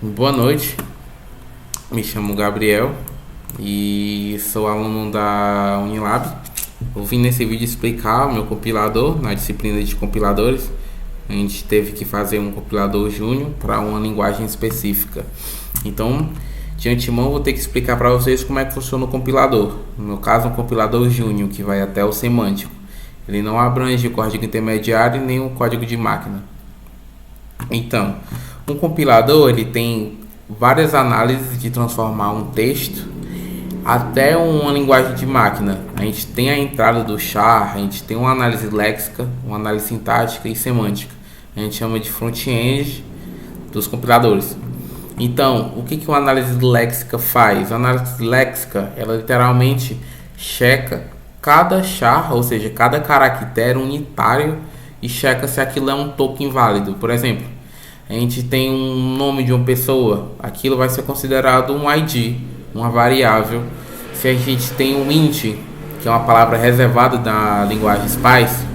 Boa noite, me chamo Gabriel e sou aluno da Unilab. Eu vim nesse vídeo explicar o meu compilador na disciplina de compiladores. A gente teve que fazer um compilador júnior para uma linguagem específica. Então, de antemão, vou ter que explicar para vocês como é que funciona o compilador. No meu caso, um compilador júnior que vai até o semântico. Ele não abrange o código intermediário nem o código de máquina. Então, um compilador ele tem várias análises de transformar um texto até uma linguagem de máquina. A gente tem a entrada do char, a gente tem uma análise léxica, uma análise sintática e semântica. A gente chama de front-end dos compiladores. Então, o que uma análise léxica faz? A análise léxica, ela literalmente checa cada char, ou seja, cada caractere unitário e checa se aquilo é um token válido. Por exemplo, a gente tem um nome de uma pessoa, aquilo vai ser considerado um ID, uma variável. Se a gente tem um int, que é uma palavra reservada na linguagem Spice,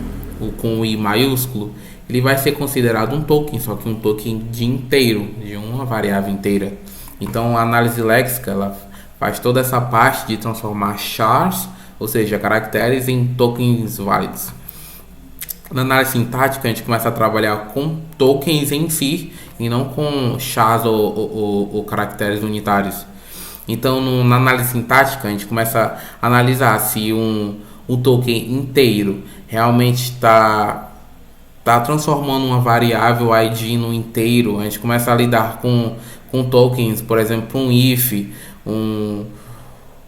com o I maiúsculo, ele vai ser considerado um token, só que um token de inteiro, de uma variável inteira. Então a análise léxica ela faz toda essa parte de transformar chars, ou seja, caracteres, em tokens válidos. Na análise sintática, a gente começa a trabalhar com tokens em si e não com chars ou caracteres unitários. Então, na análise sintática, a gente começa a analisar se um token inteiro realmente está transformando uma variável ID no inteiro. A gente começa a lidar com tokens, por exemplo, um if,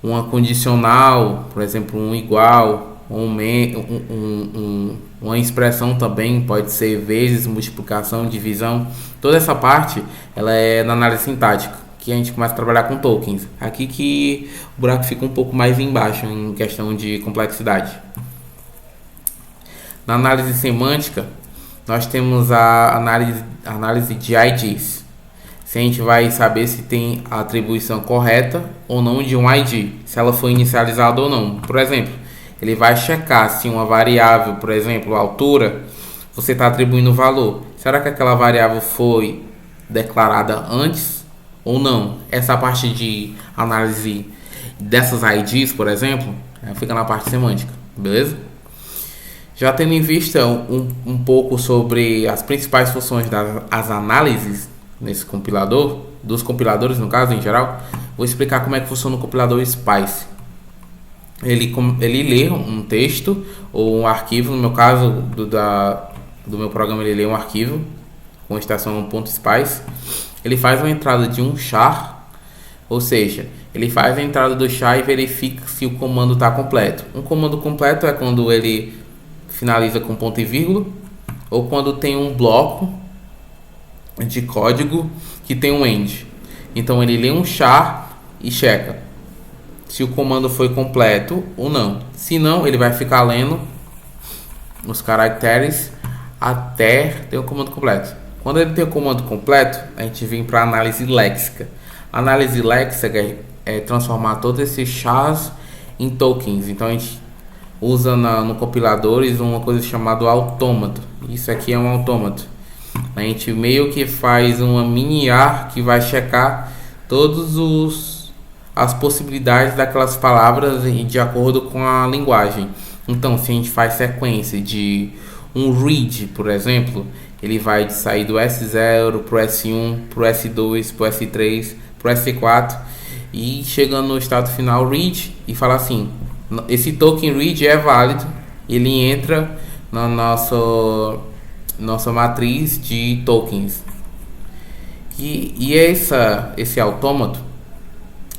uma condicional, por exemplo, um igual, uma expressão também pode ser vezes, multiplicação, divisão. Toda essa parte ela é na análise sintática, que a gente começa a trabalhar com tokens. Aqui que o buraco fica um pouco mais embaixo em questão de complexidade. Na análise semântica, nós temos a análise de IDs. Se a gente vai saber se tem a atribuição correta ou não de um ID, se ela foi inicializada ou não. Por exemplo, ele vai checar se uma variável, por exemplo, a altura, você está atribuindo valor. Será que aquela variável foi declarada antes ou não? Essa parte de análise dessas IDs, por exemplo, fica na parte semântica, beleza? Já tendo em vista um pouco sobre as principais funções das análises nesse compilador, dos compiladores no caso em geral, vou explicar como é que funciona o compilador Spice. Ele lê um texto ou um arquivo, no meu caso do meu programa ele lê um arquivo com extensão .spice. Ele faz uma entrada de um char, ou seja, ele faz a entrada do char e verifica se o comando está completo. Um comando completo é quando ele finaliza com ponto e vírgula ou quando tem um bloco de código que tem um end. Então ele lê um char e checa se o comando foi completo ou não. Se não, ele vai ficar lendo os caracteres até ter o comando completo. Quando ele tem o comando completo, a gente vem para a análise léxica. A análise léxica é transformar todos esses chars em tokens. Então a gente usa no compiladores uma coisa chamada autômato. Isso aqui é um autômato. A gente meio que faz uma mini AR que vai checar as possibilidades daquelas palavras de acordo com a linguagem. Então, se a gente faz sequência de um read, por exemplo, ele vai sair do S0 para o S1, para o S2, para o S3, para o S4 e chegando no estado final read e fala assim: esse token read é válido, ele entra na nossa matriz de tokens. E esse autômato,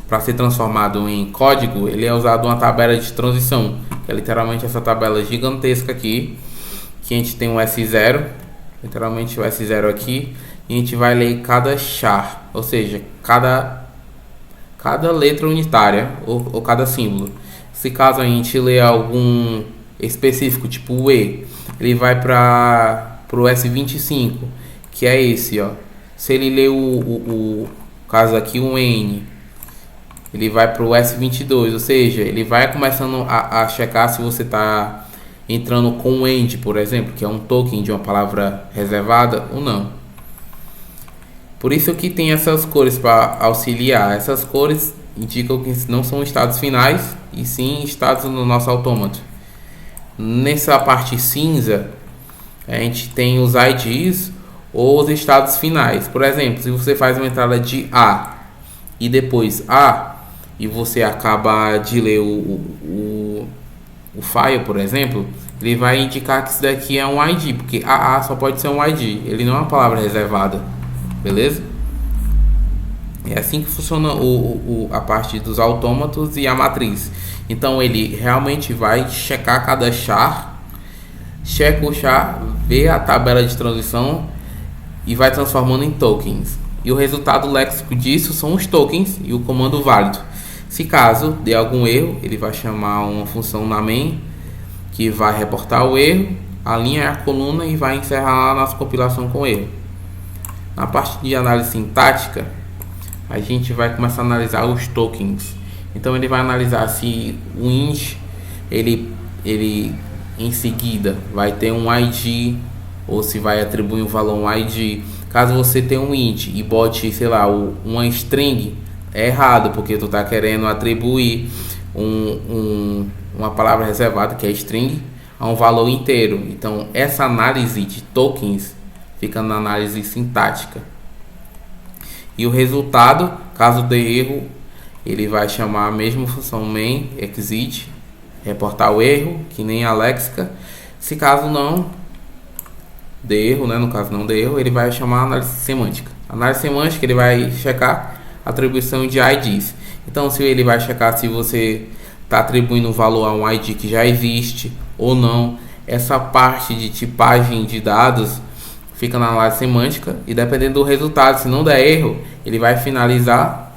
para ser transformado em código, ele é usado uma tabela de transição, que é literalmente essa tabela gigantesca aqui, que a gente tem um S0, literalmente o S0 aqui, e a gente vai ler cada char, ou seja, cada letra unitária ou cada símbolo. Se caso a gente ler algum específico, tipo o E, ele vai para o S25, que é esse, ó. Se ele ler o caso aqui, um N, ele vai para o S22, ou seja, ele vai começando a checar se você está entrando com um end, por exemplo, que é um token de uma palavra reservada ou não. Por isso que tem essas cores para auxiliar. Essas cores indicam que não são estados finais e sim estados no nosso autômato. Nessa parte cinza, a gente tem os IDs ou os estados finais. Por exemplo, se você faz uma entrada de A e depois A e você acaba de ler o file, por exemplo, ele vai indicar que isso daqui é um ID, porque AA só pode ser um ID, ele não é uma palavra reservada, beleza? É assim que funciona a parte dos autômatos e a matriz. Então ele realmente vai checar cada char, checa o char, vê a tabela de transição e vai transformando em tokens. E o resultado léxico disso são os tokens e o comando válido. Se caso dê algum erro, ele vai chamar uma função na main que vai reportar o erro, alinha a coluna e vai encerrar a nossa compilação com erro. Na parte de análise sintática, a gente vai começar a analisar os tokens. Então ele vai analisar se o int ele em seguida vai ter um ID ou se vai atribuir um valor um ID. Caso você tenha um int e bote, sei lá, uma string, é errado, porque tu está querendo atribuir uma palavra reservada, que é string, a um valor inteiro. Então essa análise de tokens fica na análise sintática. E o resultado, caso dê erro, ele vai chamar a mesma função main exit, reportar o erro, que nem a léxica. Se caso não dê erro, no caso não dê erro, ele vai chamar a análise semântica. A análise semântica ele vai checar a atribuição de IDs. Então se ele vai checar se você está atribuindo um valor a um ID que já existe ou não. Essa parte de tipagem de dados fica na análise semântica e dependendo do resultado, se não der erro, ele vai finalizar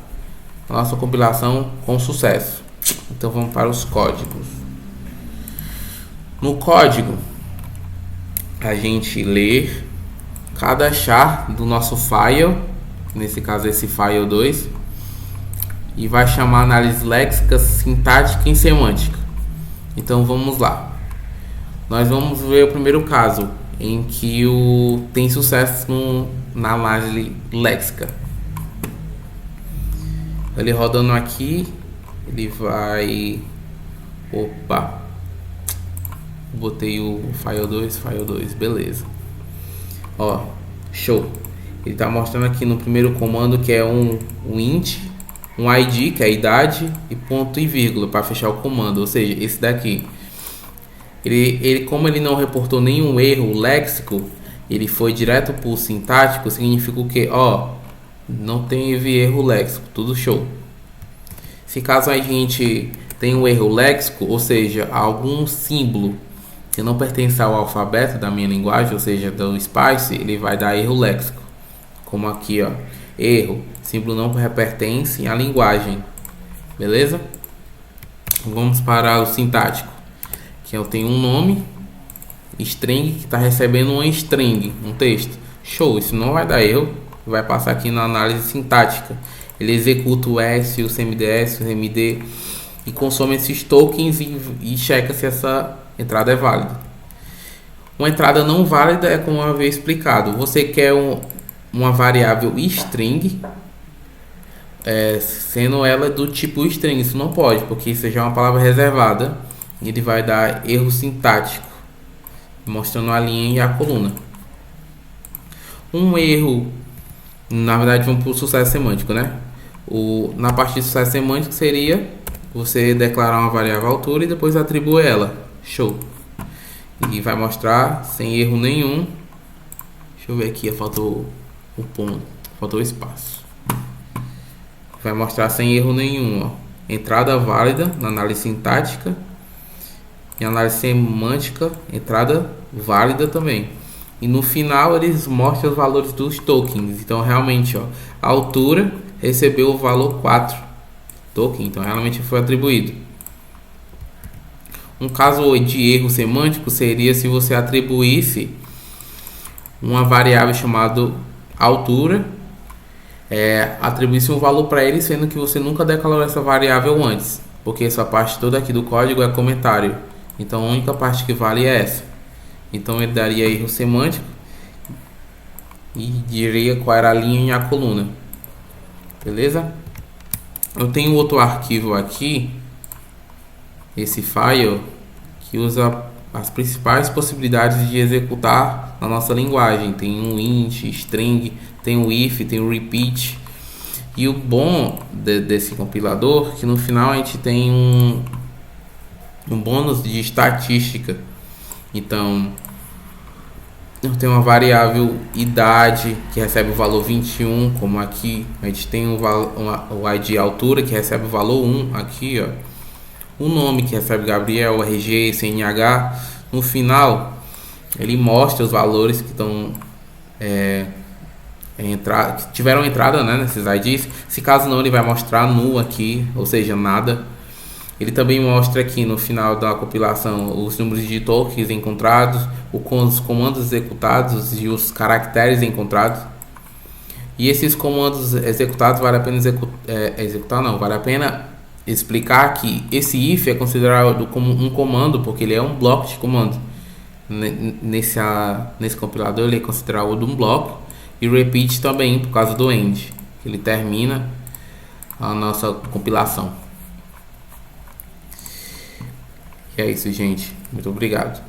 a nossa compilação com sucesso. Então vamos para os códigos. No código, a gente lê cada char do nosso file, nesse caso esse file 2, e vai chamar análise léxica, sintática e semântica. Então vamos lá. Nós vamos ver o primeiro caso em que tem sucesso na análise léxica. Ele rodando aqui, ele vai... Opa! Botei o file 2, beleza. Ó, show! Ele está mostrando aqui no primeiro comando que é um int, um ID, que é a idade, e ponto e vírgula para fechar o comando. Ou seja, esse daqui. Como ele não reportou nenhum erro léxico, ele foi direto para o sintático, significa o que? Não teve erro léxico, tudo show. Se caso a gente tem um erro léxico, ou seja, algum símbolo que não pertence ao alfabeto da minha linguagem, ou seja, do Spice, ele vai dar erro léxico. Como aqui, erro, símbolo não pertence à linguagem. Beleza? Vamos para o sintático. Que eu tenho um nome, string, que está recebendo uma string, um texto. Show, isso não vai dar erro. Vai passar aqui na análise sintática. Ele executa o S, o CMDS, o MD e consome esses tokens e checa se essa entrada é válida. Uma entrada não válida é como eu havia explicado. Você quer uma variável string, sendo ela do tipo string. Isso não pode, porque isso já é uma palavra reservada. E ele vai dar erro sintático, mostrando a linha e a coluna. Um erro, na verdade, vamos para o sucesso semântico, né? Na parte de sucesso semântico seria você declarar uma variável altura e depois atribuir ela. Show! E vai mostrar sem erro nenhum. Deixa eu ver aqui, faltou o ponto, faltou o espaço. Vai mostrar sem erro nenhum, entrada válida na análise sintática. E análise semântica, entrada válida também. E no final eles mostram os valores dos tokens. Então realmente, a altura recebeu o valor 4 token. Então realmente foi atribuído. Um caso de erro semântico seria se você atribuísse uma variável chamada altura, atribuísse um valor para ele, sendo que você nunca declarou essa variável antes. Porque essa parte toda aqui do código é comentário. Então a única parte que vale é essa. Então ele daria erro semântico. e diria qual era a linha e a coluna. Beleza? Eu tenho outro arquivo aqui, esse file, que usa as principais possibilidades de executar na nossa linguagem. Tem um int, string, tem o if, tem o repeat. E o bom desse compilador é que no final a gente tem um bônus de estatística. Então, eu tenho uma variável idade que recebe o valor 21, como aqui. A gente tem o ID altura que recebe o valor 1 aqui, ó. O nome que recebe Gabriel, RG, CNH. No final, ele mostra os valores que estão que tiveram entrada, né, nesses IDs. Se caso não, ele vai mostrar null aqui, ou seja, nada. Ele também mostra aqui no final da compilação os números de tokens encontrados, os comandos executados e os caracteres encontrados. E esses comandos executados vale a pena vale a pena explicar que esse if é considerado como um comando porque ele é um bloco de comando. Nesse compilador ele é considerado um bloco, e repeat também por causa do end, ele termina a nossa compilação. E é isso, gente. Muito obrigado.